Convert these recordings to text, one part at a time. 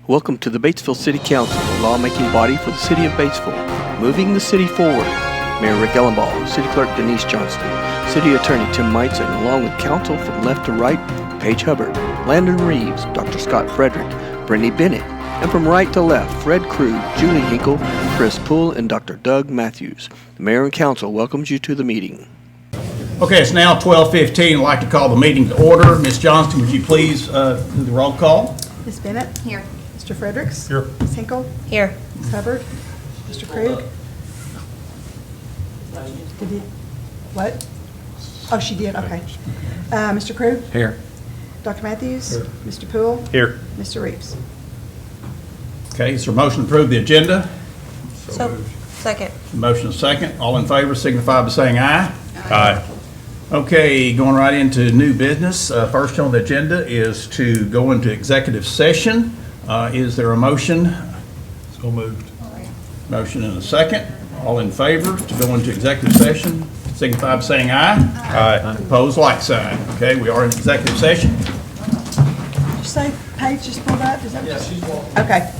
Welcome to the Batesville City Council, the lawmaking body for the city of Batesville, moving the city forward. Mayor Rick Ellenball, City Clerk Denise Johnston, City Attorney Tim Meitzen, along with council from left to right, Paige Hubbard, Landon Reeves, Dr. Scott Frederick, Brittany Bennett, and from right to left, Fred Krug, Julie Hinkle, Chris Poole, and Dr. Doug Matthews. The mayor and council welcomes you to the meeting. Okay, it's now 12:15. I'd like to call the meeting to order. Ms. Johnston, would you please do the roll call? Ms. Bennett? Here. Mr. Fredericks? Here. Ms. Hinkle? Here. Ms. Hubbard? Mr. Krug? Did he, what? Oh, she did, okay. Mr. Krug? Here. Dr. Matthews? Here. Mr. Poole? Here. Mr. Reeves? Okay, is there a motion to approve the agenda? So, second. Motion is second. All in favor signify by saying aye. Aye. Okay, going right into new business. First on the agenda is to go into executive session. Is there a motion? So moved. Motion and a second. All in favor to go into executive session signify by saying aye. Aye. Opposed, like sign. Okay, we are in executive session. Did you say Paige just pulled up? Is that? Yeah, she's walking. Okay.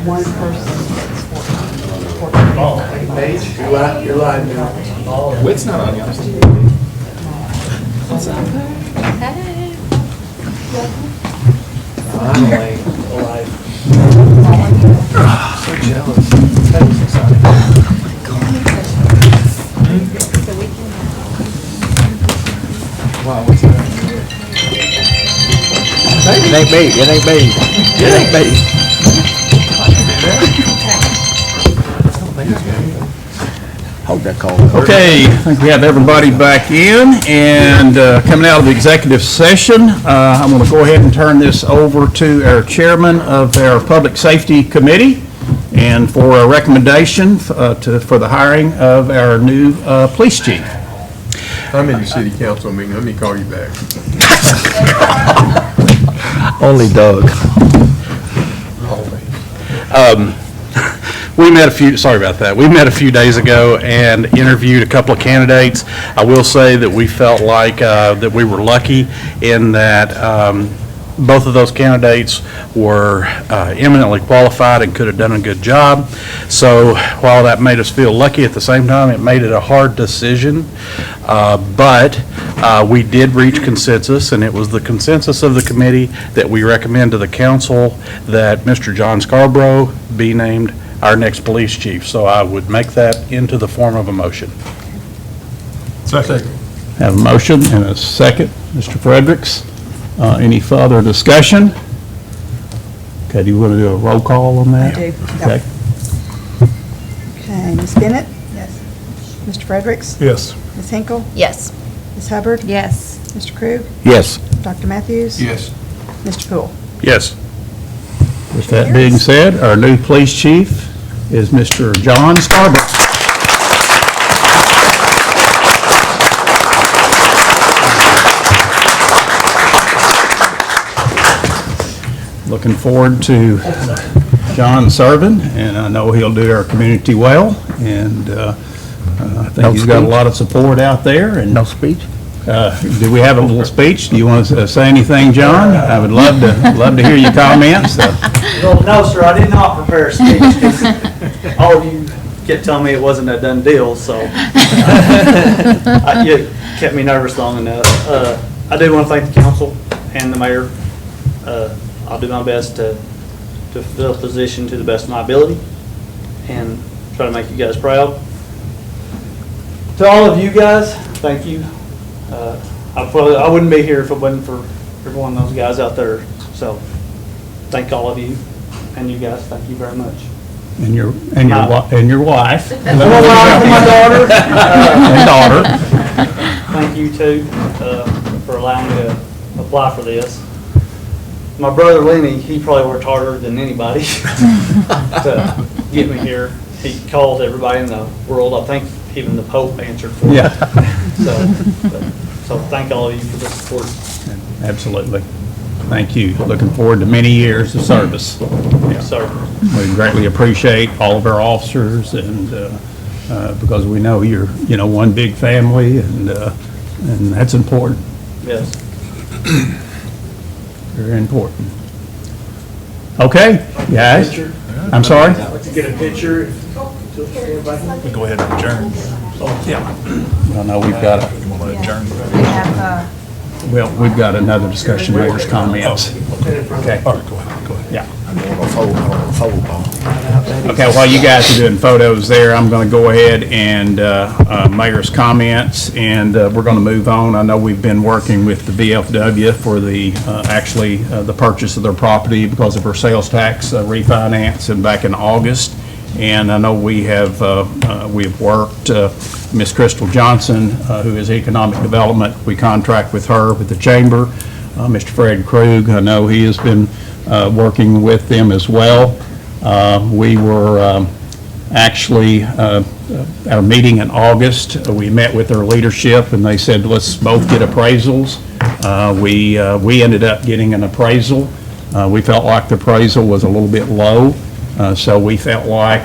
One person. Paige, you're live now. It's not on yours. Hey. Finally, alive. So jealous. That was exciting. So we can. Wow, what's that? It ain't me, it ain't me, it ain't me. Hold that call. Okay, I think we have everybody back in, and coming out of the executive session, I'm going to go ahead and turn this over to our chairman of our Public Safety Committee, and for a recommendation for the hiring of our new police chief. I'm in the city council meeting. Let me call you back. Only Doug. We met a few days ago and interviewed a couple of candidates. I will say that we felt like that we were lucky in that both of those candidates were eminently qualified and could have done a good job. So while that made us feel lucky, at the same time, it made it a hard decision. But we did reach consensus, and it was the consensus of the committee that we recommend to the council that Mr. John Scarborough be named our next police chief. So I would make that into the form of a motion. Second. Have a motion and a second. Mr. Fredericks, any further discussion? Okay, do you want to do a roll call on that? I do. Okay. Okay, Ms. Bennett? Yes. Mr. Fredericks? Yes. Ms. Hinkle? Yes. Ms. Hubbard? Yes. Mr. Krug? Yes. Dr. Matthews? Yes. Mr. Poole? Yes. With that being said, our new police chief is Mr. John Scarborough. Looking forward to John serving, and I know he'll do our community well, and I think he's got a lot of support out there. And No speech? do we have a little speech? Do you want to say anything, John? I would love to hear your comments. Well, no, sir, I did not prepare a speech because all of you kept telling me it wasn't a done deal, so you kept me nervous long enough. I do want to thank the council and the mayor. I'll do my best to fulfill the position to the best of my ability and try to make you guys proud. To all of you guys, thank you. I wouldn't be here if it wasn't for every one of those guys out there. So thank all of you and you guys. Thank you very much. And your wife. And my daughter. And daughter. Thank you too for allowing me to apply for this. My brother Lenny, he probably worked harder than anybody to get me here. He called everybody in the world. I think even the Pope answered for me. Yeah. So thank all of you for the support. Absolutely. Thank you. Looking forward to many years of service. Yes, sir. We greatly appreciate all of our officers, and because we know you're, one big family, and that's important. Yes. Very important. Okay, guys. Picture. I'm sorry? I'd like to get a picture. Go ahead and adjourn. Well, no, we've got we've got another discussion, mayor's comments. Okay. All right, go ahead. Yeah. I'm on a fold ball. Okay, while you guys are doing photos there, I'm going to go ahead and mayor's comments, and we're going to move on. I know we've been working with the VFW for the purchase of their property because of her sales tax refinance and back in August. And I know we've worked, Miss Crystal Johnson, who is Economic Development. We contract with her, with the Chamber. Mr. Fred Krug, I know he has been working with them as well. We were actually, our meeting in August, we met with their leadership and they said, let's both get appraisals. We ended up getting an appraisal. We felt like the appraisal was a little bit low. So we felt like,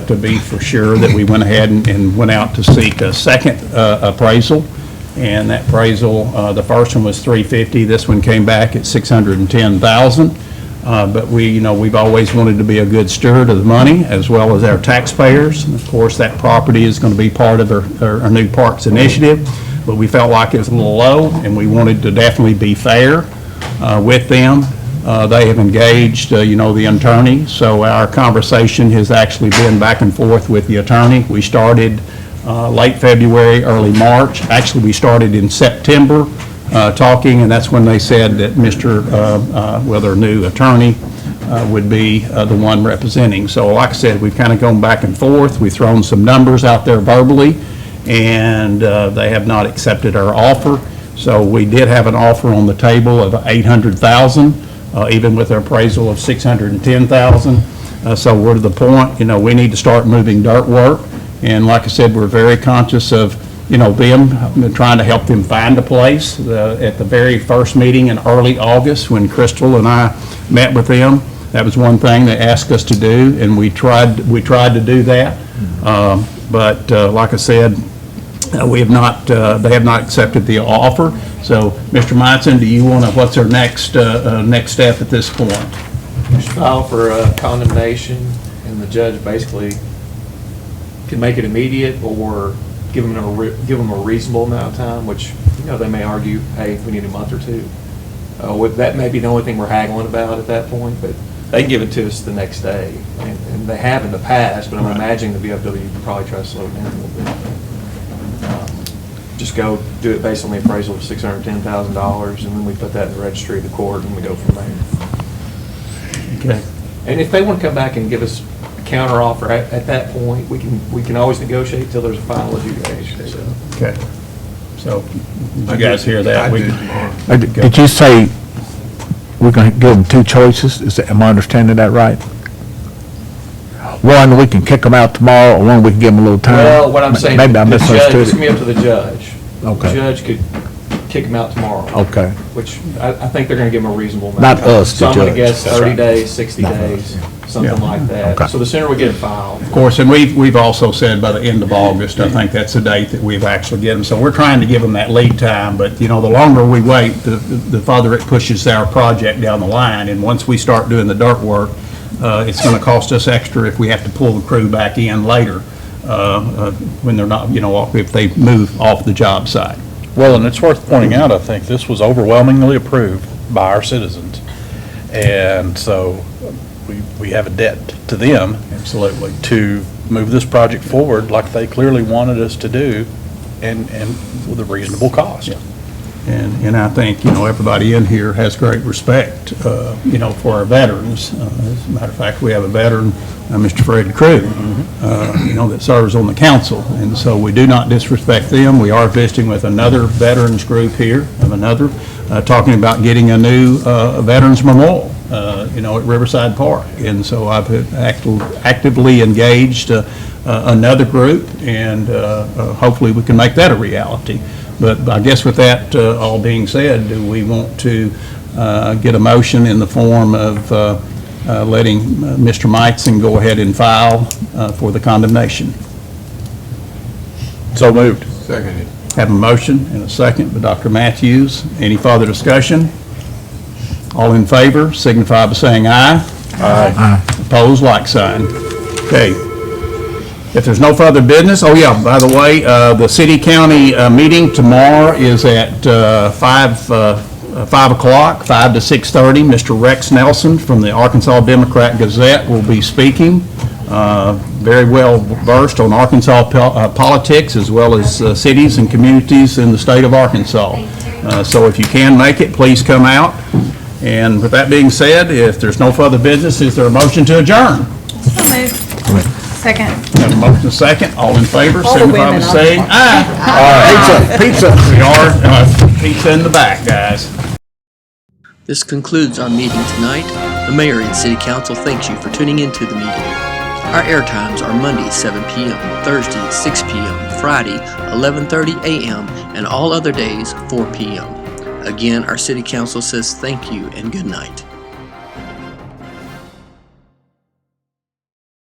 to be for sure, that we went ahead and went out to seek a second appraisal. And that appraisal, the first one was $350,000. This one came back at $610,000. But we've always wanted to be a good steward of the money as well as our taxpayers. And of course, that property is going to be part of our new parks initiative. But we felt like it was a little low, and we wanted to definitely be fair with them. They have engaged, the attorney. So our conversation has actually been back and forth with the attorney. We started late February, early March. Actually, we started in September talking, and that's when they said that their new attorney would be the one representing. So like I said, we've kind of gone back and forth. We've thrown some numbers out there verbally, and they have not accepted our offer. So we did have an offer on the table of $800,000. Even with our appraisal of $610,000. So we're to the point, we need to start moving dirt work. And like I said, we're very conscious of, them, trying to help them find a place. At the very first meeting in early August, when Crystal and I met with them, that was one thing they asked us to do, and we tried to do that. But like I said, they have not accepted the offer. So, Mr. Meitzen, do you want to, what's our next step at this point? File for condemnation, and the judge basically can make it immediate or give them a reasonable amount of time, which, they may argue, hey, we need a month or two. That may be the only thing we're haggling about at that point, but they can give it to us the next day. And they have in the past, but I'm imagining the VFW would probably try to slow it down a little bit. Just go do it based on the appraisal of $610,000, and then we put that in the registry of the court, and we go from there. Okay. And if they want to come back and give us a counter offer at that point, we can always negotiate till there's a final adjudication. So. Okay. So, did you guys hear that? I We- do tomorrow. Did you say we're going to give them two choices? Am I understanding that right? One, we can kick them out tomorrow, or one, we can give them a little time? Well, what I'm saying, Maybe I the judge, misunderstood it's gonna be it. up to the judge. Okay. The judge could kick him out tomorrow. Okay. Which I think they're gonna give him a reasonable amount. Not of time. us, the So I'm gonna judge. guess That's 30 right. days, 60 Not days, us. something Yeah. like that. Okay. So the sooner we get it filed. Of course, and we've also said by the end of August, I think that's the date that we've actually get them. So we're trying to give them that lead time, but, the longer we wait, the farther it pushes our project down the line. And once we start doing the dirt work, it's going to cost us extra if we have to pull the crew back in later, when they're not, if they move off the job site. Well, and it's worth pointing out, I think, this was overwhelmingly approved by our citizens. And so we have a debt to them Absolutely. to move this project forward like they clearly wanted us to do and with a reasonable cost. Yeah. And I think, everybody in here has great respect, for our veterans. As a matter of fact, we have a veteran, Mr. Fred Crew, that serves on the council. And so we do not disrespect them. We are visiting with another veterans group here, talking about getting a new Veterans Memorial, at Riverside Park. And so I've actively engaged another group, and hopefully we can make that a reality. But I guess with that all being said, do we want to get a motion in the form of letting Mr. Meitzen go ahead and file for the condemnation? So moved. Seconded. Have a motion and a second by Dr. Matthews. Any further discussion? All in favor signify by saying aye. Aye. Opposed, like sign. Okay. If there's no further business, by the way, the city-county meeting tomorrow is at 5 o'clock, 5 to 6:30. Mr. Rex Nelson from the Arkansas Democrat Gazette will be speaking. Very well versed on Arkansas politics as well as cities and communities in the state of Arkansas. So if you can make it, please come out. And with that being said, if there's no further business, is there a motion to adjourn? So moved. Second. Have a motion second. All in favor, All the signify by women on saying aye. Pizza. We are, pizza in the back, guys. This concludes our meeting tonight. The Mayor and City Council thanks you for tuning into the meeting. Our air times are Monday 7 p.m., Thursday 6 p.m., Friday 11:30 a.m., and all other days 4 p.m. Again, our City Council says thank you and good night.